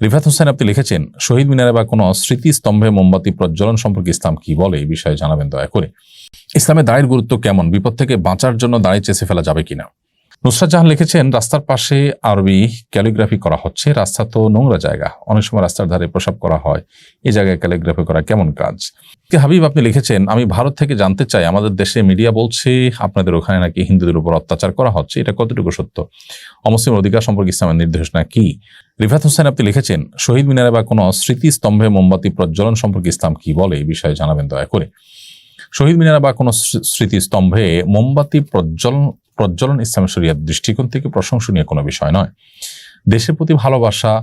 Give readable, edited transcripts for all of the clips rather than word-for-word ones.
রিফাত হোসেন আপনি লিখেছেন, শহীদ মিনারে বা কোনো স্মৃতিস্তম্ভে মোমবাতি প্রজ্বলন সম্পর্কে ইসলাম কি বলে, এই বিষয়ে জানাবেন দয়া করে। ইসলামে দাড়ির গুরুত্ব কেমন, বিপদ থেকে বাঁচার জন্য দাড়ি চেঁচে ফেলা যাবে কিনা। নুসরাত জাহান লিখেছেন, রাস্তার পাশে আরবি ক্যালিগ্রাফি করা হচ্ছে, রাস্তা তো নোংরা জায়গা, অনেক সময় রাস্তার ধারে প্রসাব করা হয়, এই জায়গায় ক্যালিগ্রাফি করা কেমন কাজ। হাবিব আপনি লিখেছেন, আমি ভারত থেকে জানতে চাই, আমাদের দেশে মিডিয়া বলছে আপনাদের ওখানে নাকি হিন্দুদের উপর অত্যাচার করা হচ্ছে, এটা কতটুকু সত্য? অমুসলিম অধিকার সম্পর্কে ইসলামের নির্দেশনা কি? রিফাত হোসেন আপনি লিখেছেন, শহীদ মিনারে বা কোনো স্মৃতিস্তম্ভে মোমবাতি প্রজ্বলন সম্পর্কে ইসলাম কি বলে, এই বিষয়ে জানাবেন দয়া করে। শহীদ মিনারে বা কোনো স্মৃতিস্তম্ভে মোমবাতি প্রজ্বলন ইসলামের শরিয়াত দৃষ্টিকোণ থেকে প্রশংসনীয় কোনো বিষয় নয়। দেশের প্রতি ভালোবাসা,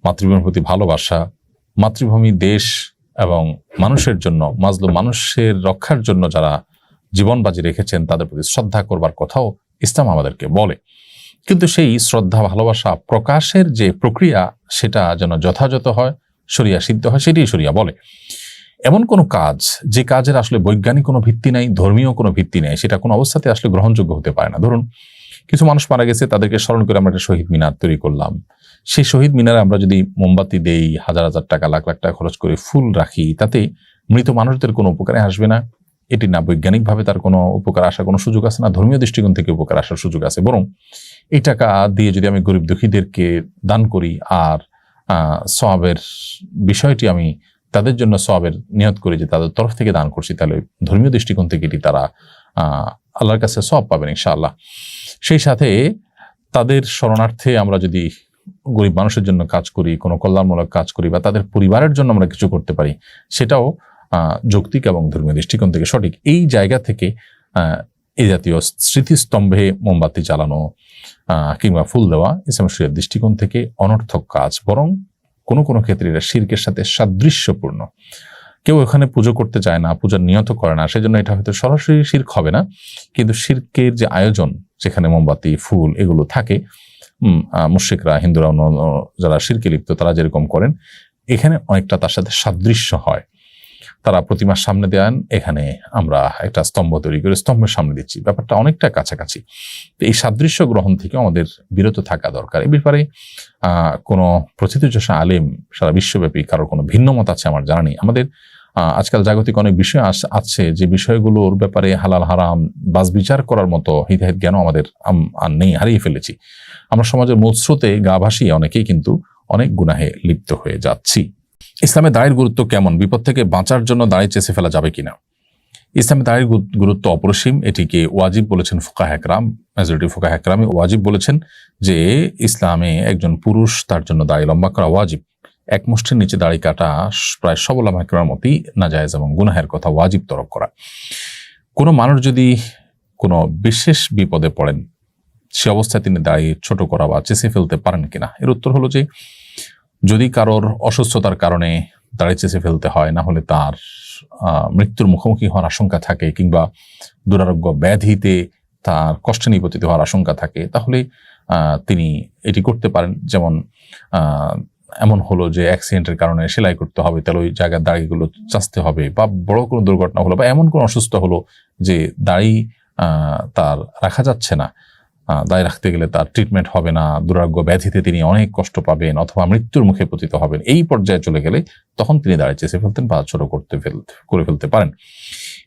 মাতৃভূমির প্রতি ভালোবাসা, মাতৃভূমি, দেশ এবং মানুষের জন্য, মাজলুম মানুষের রক্ষার জন্য যারা জীবন বাজি রেখেছেন তাদের প্রতি শ্রদ্ধা করবার কথাও ইসলাম আমাদেরকে বলে। কিন্তু সেই শ্রদ্ধা ভালোবাসা প্রকাশের যে প্রক্রিয়া, সেটা যেন যথাযথ হয়, শরিয়া সিদ্ধ হয়, সেটাই শরিয়া বলে। এমন কোনো কাজ যে কাজের আসলে বৈজ্ঞানিক কোনো ভিত্তি নেই, ধর্মীয় কোনো ভিত্তি নেই, সেটা কোনো অবস্থাতে আসলে গ্রহণযোগ্য হতে পারে না। ধরুন, কিছু মানুষ মারা গেছে, তাদেরকে স্মরণ করে আমরা একটা শহীদ মিনার তৈরি করলাম। সেই শহীদ মিনারে আমরা যদি মোমবাতি দেই, হাজার হাজার টাকা, লাখ লাখ টাকা খরচ করে ফুল রাখি, তাতে মৃত মানুষদের কোনো উপকারে আসবে না। এটি না বৈজ্ঞানিকভাবে তার কোনো উপকার আসার কোনো সুযোগ আছে, না ধর্মীয় দৃষ্টিকোণ থেকে উপকার আসার সুযোগ আছে। বরং এই টাকা দিয়ে যদি আমি গরিব দুঃখীদেরকে দান করি আর সওয়াবের বিষয়টি আমি তাদের জন্য সওয়াবের নিয়ত করি যে তাদের তরফ থেকে দান করছি, তাহলে ধর্মীয় দৃষ্টিকোণ থেকে এটি তারা আল্লাহর কাছে সওয়াব পাবেন ইনশাআল্লাহ। সেই সাথে তাদের শরণার্থে আমরা যদি গরিব মানুষের জন্য কাজ করি, কোনো কল্যাণমূলক কাজ করি, বা তাদের পরিবারের জন্য আমরা কিছু করতে পারি, সেটাও যৌক্তিক এবং ধর্মীয় দৃষ্টিকোণ থেকে সঠিক। এই জায়গা থেকে এই জাতীয় স্মৃতিস্তম্ভে মোমবাতি জ্বালানো কিংবা ফুল দেওয়া ইসলামের শরিয়াত দৃষ্টিকোণ থেকে অনর্থক কাজ, বরং কোনো কোনো ক্ষেত্রে এটা শিরকের সাথে সাদৃশ্যপূর্ণ। কেউ এখানে পুজো করতে চায় না, পূজার নিয়ত করে না, সেজন্য এটা হয়তো সরাসরি শিরক হবে না, কিন্তু শিরকের যে আয়োজন, যেখানে মোমবাতি, ফুল এগুলো থাকে, মুশরিকরা, হিন্দুরা, যারা শিরকে লিপ্ত তারা যেরকম করেন, এখানে অনেকটা তার সাথে সাদৃশ্য হয়। তারা প্রতিমার সামনে দেন, এখানে আমরা একটা স্তম্ভ তৈরি করে স্তম্ভের সামনে দিচ্ছি, ব্যাপারটা অনেকটা কাছাকাছি। তো এই সাদৃশ্য গ্রহণ থেকে আমাদের বিরত থাকা দরকার। এই ব্যাপারে কোনো প্রথিতযশা আলেম সারা বিশ্বব্যাপী কারোর কোনো ভিন্ন মত আছে আমার জানা নেই। আমাদের আজকাল জাগতিক অনেক বিষয় আছে যে বিষয়গুলোর ব্যাপারে হালাল হারাম বাজ বিচার করার মতো হিতাহিত জ্ঞান আমাদের আর নেই, হারিয়ে ফেলেছি। আমরা সমাজের মূল স্রোতে গা ভাসিয়ে অনেকেই কিন্তু অনেক গুনাহে লিপ্ত হয়ে যাচ্ছি। ইসলামে দাড়ির গুরুত্ব কেমন, বিপদ থেকে বাঁচার জন্য দাড়ি চেঁচে ফেলা যাবে কিনা। ইসলামে দাড়ির গুরুত্ব অপরিসীম, এটিকে ওয়াজিব বলেছেন ফুকাহা একরাম। মেজরিটি ফুকাহা একরামই ওয়াজিব বলেছেন যে ইসলামে একজন পুরুষ, তার জন্য দাড়ি লম্বা করা ওয়াজিব। এক মুষ্টির নিচে দাড়ি কাটা প্রায় সব উলামা একরামের মতই নাজায়েজ এবং গুনাহের কথা ওয়াজিব তরক করা। কোনো মানুষ যদি কোনো বিশেষ বিপদে পড়েন, সে অবস্থায় তিনি দাড়ি ছোট করা বা চেঁচে ফেলতে পারেন কিনা। এর উত্তর হলো যে যদি কারোর অসুস্থতার কারণে দাড়ি চেঁচে ফেলতে হয়, না হলে তার মৃত্যুর মুখোমুখি হওয়ার আশঙ্কা থাকে, কিংবা দুরারোগ্য ব্যাধিতে তার কষ্টে নিপতিত হওয়ার আশঙ্কা থাকে, তাহলে তিনি এটি করতে পারেন। যেমন এমন হলো যে অ্যাক্সিডেন্টের কারণে সেলাই করতে হবে, তাহলে ওই জায়গার দাড়িগুলো চাচতে হবে, বা বড় কোনো দুর্ঘটনা হলো, বা এমন কোনো অসুস্থ হলো যে দাড়ি তার রাখা যাচ্ছে না, দায় রাখতে গেলে তার ট্রিটমেন্ট হবে না, দুরারোগ্য ব্যাধিতে তিনি অনেক কষ্ট পাবেন অথবা মৃত্যুর মুখে পতিত হবেন, এই পর্যায়ে চলে গেলে তখন তিনি দাড়ি চেঁচে ফেলতেন বা ছোট করে ফেলতে পারেন।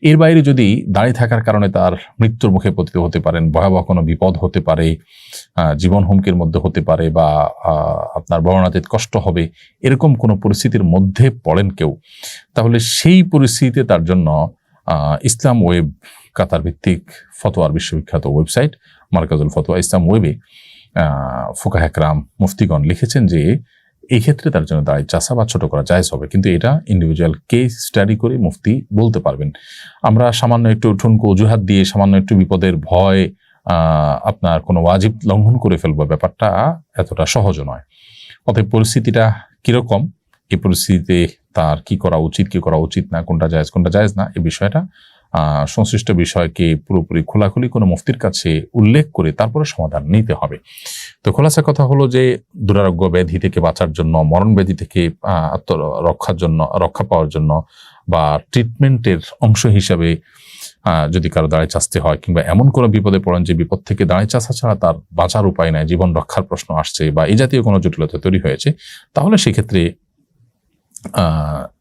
এর বাইরে যদি দাঁড়িয়ে থাকার কারণে তার মৃত্যুর মুখে পতিত হতে পারেন, ভয়াবহ কোনো বিপদ হতে পারে, জীবন হুমকির মধ্যে হতে পারে, বা আপনার বর্ণাতীত কষ্ট হবে, এরকম কোনো পরিস্থিতির মধ্যে পড়েন কেউ, তাহলে সেই পরিস্থিতিতে তার জন্য ইসলাম ওয়েব, কাতার ভিত্তিক ফতোয়ার বিশ্ববিখ্যাত ওয়েবসাইট মার্কাজুল ফতোয়া ইসলাম ওয়েবে ফুকাহা একরাম, মুফতিগণ লিখেছেন যে এই ক্ষেত্রে তার জন্য দাড়ি চাচা বা ছোট করা জায়েজ হবে, কিন্তু এটা ইন্ডিভিজুয়াল কেস স্টাডি করে মুফতি বলতে পারবেন। আমরা সামান্য একটু ঠুনকো অজুহাত দিয়ে, সামান্য একটু বিপদের ভয় আপনার কোনো ওয়াজিব লঙ্ঘন করে ফেলবো, ব্যাপারটা এতটা সহজ নয়। অতএব পরিস্থিতিটা কিরকম, এই পরিস্থিতিতে তার কি করা উচিত, কি করা উচিত না, কোনটা জায়েজ না, এই বিষয়টা সংশ্লিষ্ট বিষয়কে পুরোপুরি খোলাখুলি কোনো মুফতির কাছে উল্লেখ করে তারপরে সমাধান নিতে হবে। তো খোলাসা কথা হলো যে দুরারোগ্য ব্যাধি থেকে বাঁচার জন্য, মরণ ব্যাধি থেকে রক্ষা পাওয়ার জন্য, বা ট্রিটমেন্টের অংশ হিসাবে যদি কারো দাঁড়ায় চাচতে হয়, কিংবা এমন কোনো বিপদে পড়েন যে বিপদ থেকে দাঁড়ায় চাচা ছাড়া তার বাঁচার উপায় নাই, জীবন রক্ষার প্রশ্ন আসছে বা এই জাতীয় কোনো জটিলতা তৈরি হয়েছে, তাহলে সেক্ষেত্রে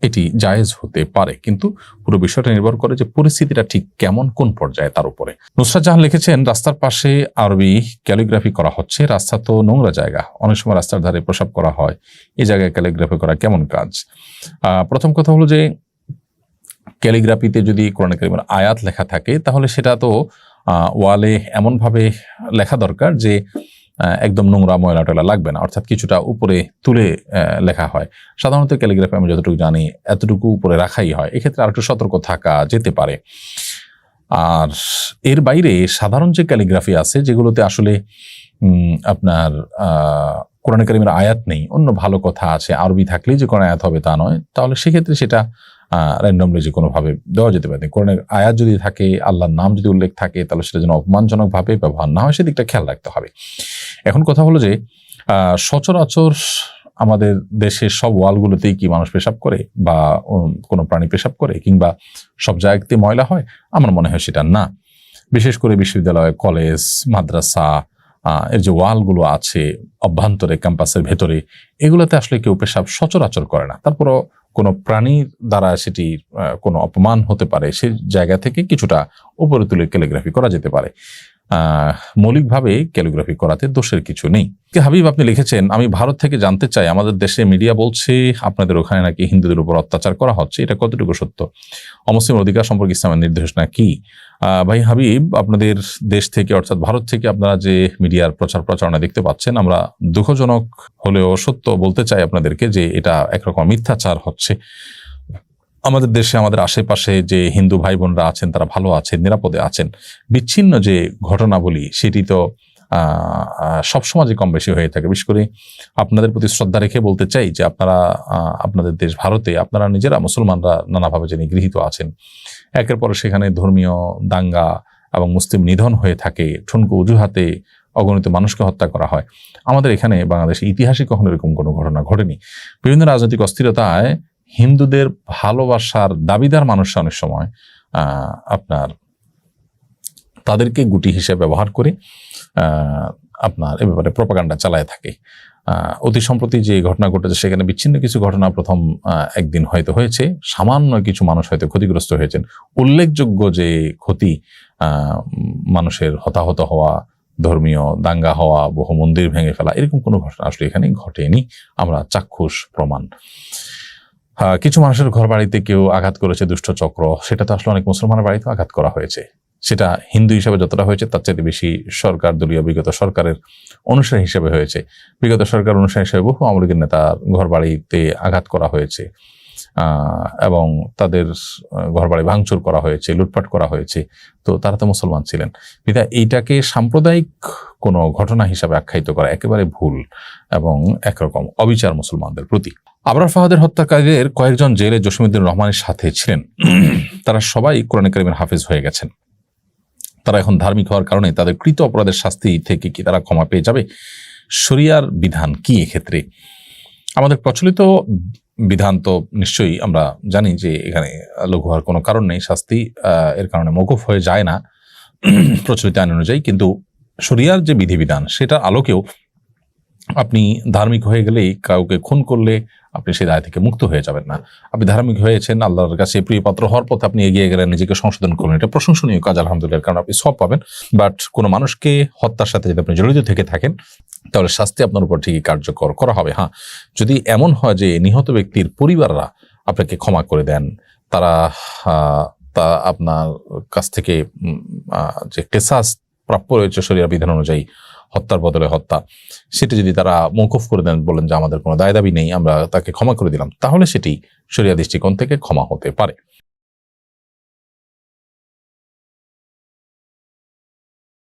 এটি জায়েজ হতে পারে। কিন্তু পুরো বিষয়টা নির্ভর করে যে পরিস্থিতিটা ঠিক কেমন, কোন পর্যায়ে, তার উপরে। নুসরাত জাহান লিখেছেন, রাস্তার পাশে আরবি ক্যালিগ্রাফি করা হচ্ছে। রাস্তা তো নোংরা জায়গা, অনেক সময় রাস্তার ধারে প্রসাব করা হয়, এই জায়গায় ক্যালিগ্রাফি করা কেমন কাজ? প্রথম কথা হলো যে ক্যালিগ্রাফিতে যদি কোরআন কারীমের আয়াত লেখা থাকে তাহলে সেটা তো ওয়ালে এমনভাবে লেখা দরকার যে একদম নোংরা ময়লা টয়লা লাগবে না, অর্থাৎ কিছুটা উপরে তুলে লেখা হয়। সাধারণত ক্যালিগ্রাফি আমি যতটুকু জানি এতটুকু উপরে রাখাই হয়, এক্ষেত্রে আর একটু সতর্ক থাকা যেতে পারে। আর এর বাইরে সাধারণ যে ক্যালিগ্রাফি আছে যেগুলোতে আসলে আপনার কোরআন কারীমের আয়াত নেই, অন্য ভালো কথা আছে, আরবি থাকলেই যে কোনো আয়াত হবে তা নয়, তাহলে সেক্ষেত্রে সেটা র্যান্ডমলি যে কোনোভাবে দেওয়া যেতে পারে। কোরআনের আয়াত যদি থাকে, আল্লাহর নাম যদি উল্লেখ থাকে, তাহলে সেটা যেন অপমানজনকভাবে ব্যবহার না হয় সেদিকটা খেয়াল রাখতে হবে। এখন কথা হলো যে সচরাচর আমাদের দেশের সব ওয়ালগুলোতেই কি মানুষ পেশাব করে বা কোনো প্রাণী পেশাব করে, কিংবা সব জায়গাতে ময়লা হয়? আমার মনে হয় সেটা না। বিশেষ করে বিশ্ববিদ্যালয়, কলেজ, মাদ্রাসা এর যে ওয়ালগুলো আছে অভ্যন্তরে, ক্যাম্পাসের ভেতরে, এগুলোতে আসলে কেউ পেশাব সচরাচর করে না। তারপরও কোনো প্রাণীর দ্বারা সেটি কোনো অপমান হতে পারে, সেই জায়গা থেকে কিছুটা উপরে তুলে ক্যালিগ্রাফি করা যেতে পারে। মৌলিকভাবে ক্যালিগ্রাফি করাতে দোষের কিছু নেই। হাবিব, আপনি লিখেছেন, আমি ভারত থেকে জানতে চাই, আমাদের দেশে মিডিয়া বলছে আপনাদের ওখানে নাকি হিন্দুদের উপর অত্যাচার করা হচ্ছে, এটা কতটুকু সত্য? অমুসলিম অধিকার সম্পর্কে ইসলামের নির্দেশনা কি? ভাই হাবিব, আপনাদের দেশ থেকে অর্থাৎ ভারত থেকে আপনারা যে মিডিয়ার প্রচার প্রচারণা দেখতে পাচ্ছেন, আমরা দুঃখজনক হলেও সত্য বলতে চাই আপনাদেরকে যে এটা একরকম মিথ্যাচার হচ্ছে। আমাদের দেশে, আমাদের আশেপাশে যে হিন্দু ভাই বোনরা আছেন তারা ভালো আছেন, নিরাপদে আছেন। বিচ্ছিন্ন যে ঘটনাবলী সেটি তো সব সমাজে কম বেশি হয়ে থাকে। বিশেষ করে আপনাদের প্রতি শ্রদ্ধা রেখে বলতে চাই যে আপনারা আপনাদের দেশ ভারতে আপনারা নিজেরা মুসলমানরা নানাভাবে যে নিগৃহীত আছেন, একের পর সেখানে ধর্মীয় দাঙ্গা এবং মুসলিম নিধন হয়ে থাকে, ঠুনকো অজুহাতে অগণিত মানুষকে হত্যা করা হয়। আমাদের এখানে বাংলাদেশে ইতিহাসে কখনো এরকম কোনো ঘটনা ঘটেনি। বিভিন্ন রাজনৈতিক অস্থিরতায় হিন্দুদের ভালোবাসার দাবিদার মানুষরা অনেক সময় আপনার তাদেরকে গুটি হিসেবে ব্যবহার করে আপনার এ ব্যাপারে প্রপাগান্ডা চালায় থাকে। অতি সম্প্রতি যে ঘটনা ঘটেছে সেখানে বিচ্ছিন্ন কিছু ঘটনা প্রথম একদিন হয়তো হয়েছে, সামান্য কিছু মানুষ হয়তো ক্ষতিগ্রস্ত হয়েছেন। উল্লেখযোগ্য যে ক্ষতি, মানুষের হতাহত হওয়া, ধর্মীয় দাঙ্গা হওয়া, বহু মন্দির ভেঙে ফেলা, এরকম কোনো ঘটনা আসলে এখানে ঘটেনি। আমরা চাক্ষুষ প্রমাণ। কিছু মানুষের ঘর বাড়িতে কেউ আঘাত করেছে দুষ্ট চক্র, সেটা তো আসলে অনেক মুসলমানের বাড়িতে আঘাত করা হয়েছে। সেটা হিন্দু হিসাবে যতটা হয়েছে তার চাইতে বেশি সরকার দলীয় বিগত সরকারের অনুসারী হিসেবে হয়েছে। বিগত সরকার অনুসারী হিসেবে বহু আওয়ামী লীগের নেতার ঘর বাড়িতে আঘাত করা হয়েছে এবং তাদের ঘর বাড়ি ভাঙচুর করা হয়েছে, লুটপাট করা হয়েছে। তো তারা তো মুসলমান ছিলেন, বিধায় এইটাকে সাম্প্রদায়িক কোনো ঘটনা হিসাবে আখ্যায়িত করা একেবারে ভুল এবং একরকম অবিচার মুসলমানদের প্রতি। আবরার ফাহাদের হত্যাকারীদের কয়েকজন জেলে জসিমউদ্দিন রহমানের সাথে ছিলেন, তারা সবাই কোরআন কারীমের হাফেজ হয়ে গেছেন। তারা এখন ধার্মিক হওয়ার কারণে তাদের কৃত অপরাধের শাস্তি থেকে কি তারা ক্ষমা পেয়ে যাবে? শরিয়ার বিধান কি এক্ষেত্রে? আমাদের প্রচলিত বিধান তো নিশ্চয়ই আমরা জানি যে এখানে লঘু হওয়ার কোনো কারণ নেই, শাস্তি এর কারণে মওকুফ হয়ে যায় না প্রচলিত আইন অনুযায়ী। কিন্তু শরিয়ার যে বিধিবিধান সেটার আলোকেও আপনি ধার্মিক হয়ে গেলেই কাউকে খুন করলে আপনি সেই দায় থেকে মুক্ত হয়ে যাবেন না। আপনি ধার্মিক হয়েছেন, আল্লাহর কাছে প্রিয়পাত্র হওয়ার পথে আপনি এগিয়ে গেলেন, নিজেকে সংশোধন করলেন, এটা প্রশংসনীয় কাজ আলহামদুলিল্লাহ, কারণ আপনি সব পাবেন। বাট কোনো মানুষকে হত্যার সাথে যদি আপনি জড়িত থেকে থাকেন তাহলে শাস্তি আপনার উপর ঠিকই কার্যকর করা হবে। হ্যাঁ, যদি এমন হয় যে নিহত ব্যক্তির পরিবাররা আপনাকে ক্ষমা করে দেন, তারা আপনার কাছ থেকে যে কেসাস প্রাপ্য রয়েছে শরিয়া বিধান অনুযায়ী হত্যার বদলে হত্যা, সেটি যদি তারা মওকুফ করে দেন, বলেন যে আমাদের কোনো দায় দাবি নেই, আমরা তাকে ক্ষমা করে দিলাম, তাহলে সেটি শরিয়া দৃষ্টিকোণ থেকে ক্ষমা হতে পারে।